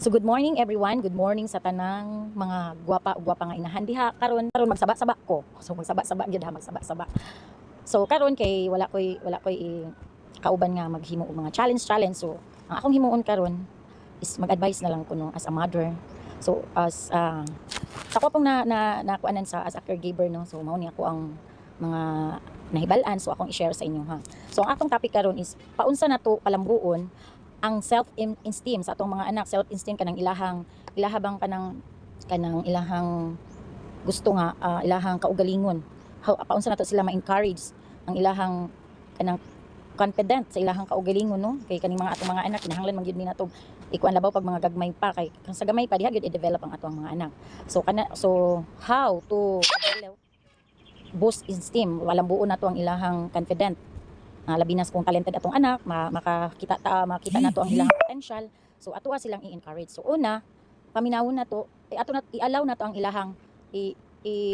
So good morning everyone, good morning sa tanang mga gwapa nga inahan diha karon magsaba-saba ko. So magsaba-saba gyud ha, magsaba-saba. So karon kay wala koy kauban nga maghimo og mga challenge. So ang akong himuon karon is mag-advise na lang kuno as a mother. So as ako pong nakuanan sa as a caregiver no. So mao ni ako ang mga nahibal-an so akong i-share sa inyo ha. So ang atong topic karon is paunsa nato palambuon ang self-esteem sa atong mga anak. Self-esteem kanang ilahabang kanang ilahang gusto nga ilahang kaugalingon. Paunsa nato sila ma-encourage ang ilahang kanang confident sa ilahang kaugalingon no. Kay kaning mga atong mga anak kinahanglan man gyud ni nato ikuan labaw pag mga gagmay pa kay sa gamay pa diha gyud i-develop ang atong mga anak. So how to boost esteem walang buo nato ang ilahang confident. Labi na kung talented atong anak, makita nato ang ilang potential. So atoa silang i-encourage. So una, paminawon nato, i-allow nato ang ilahang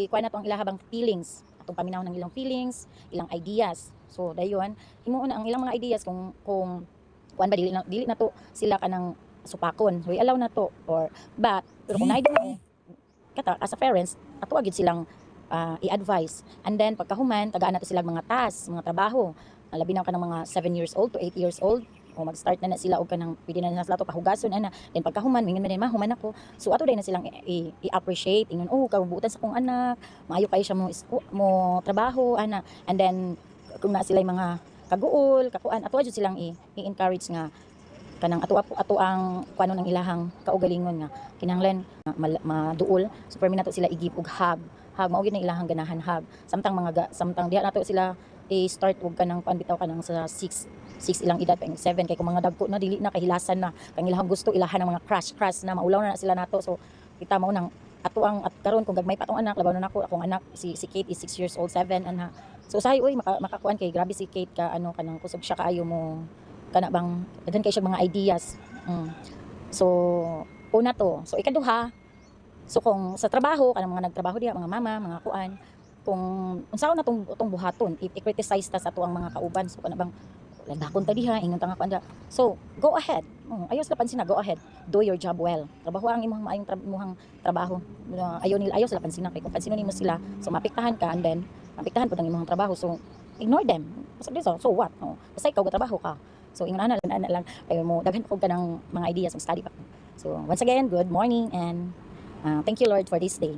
kuan nato ang ilahabang feelings. Atong paminawon ng ilang feelings, ilang ideas. So dayon, himuon na ang ilang mga ideas kung kuan ba dili nato sila kanang supakon. So i-allow nato pero kung naay mo kata as a parents, ato agid silang i-advise. And then pagkahuman, tagaan nato silang mga task, mga trabaho. Labi na ka ng mga 7 years old to 8 years old o mag-start na sila og kanang pwede na sila to pahugason ana then pagkahuman mingon man mahuman ako so ato day na silang i-appreciate ingon kabubutan sa kong anak maayo kay siya mo trabaho ana and then kung na sila mga kaguol kakuan ato jud silang i-encourage nga kanang ato ang kuano ng ilahang kaugalingon nga kinahanglan maduol so permi nato sila igip og hug mao gyud na ilahang ganahan hug samtang diha nato sila i-start og kanang panbitaw kanang sa 6 ilang edad pa 7 kay kung mga dagko na dili na kahilasan na kang ilahang gusto ilahan ng mga crush na maulaw na sila nato so kita mao nang ato ang at karon kung gagmay pa atong anak labaw na nako akong anak si Kate is 6 years old 7 ana so say makakuan kay grabe si Kate ka kanang kusog siya kaayo mo kana bang daghan kay siya mga ideas so una to so ikaduha so kung sa trabaho kanang mga nagtrabaho diha mga mama mga kuan kung unsaon na tong buhaton i-criticize ta sa ato ang mga kauban so kana bang landakon ta diha ingon ta nga kuan so go ahead ayaw sila pansin na go ahead do your job well trabaho ang imong maayong imong trabaho ayaw sila pansin na kay kung pansino nimo sila so mapiktahan ka and then mapiktahan pud ang imong trabaho so ignore them so what basta ikaw trabaho ka so ingon ana lang ayo mo daghan ko kanang mga ideas mag study pa so once again good morning and thank you Lord for this day.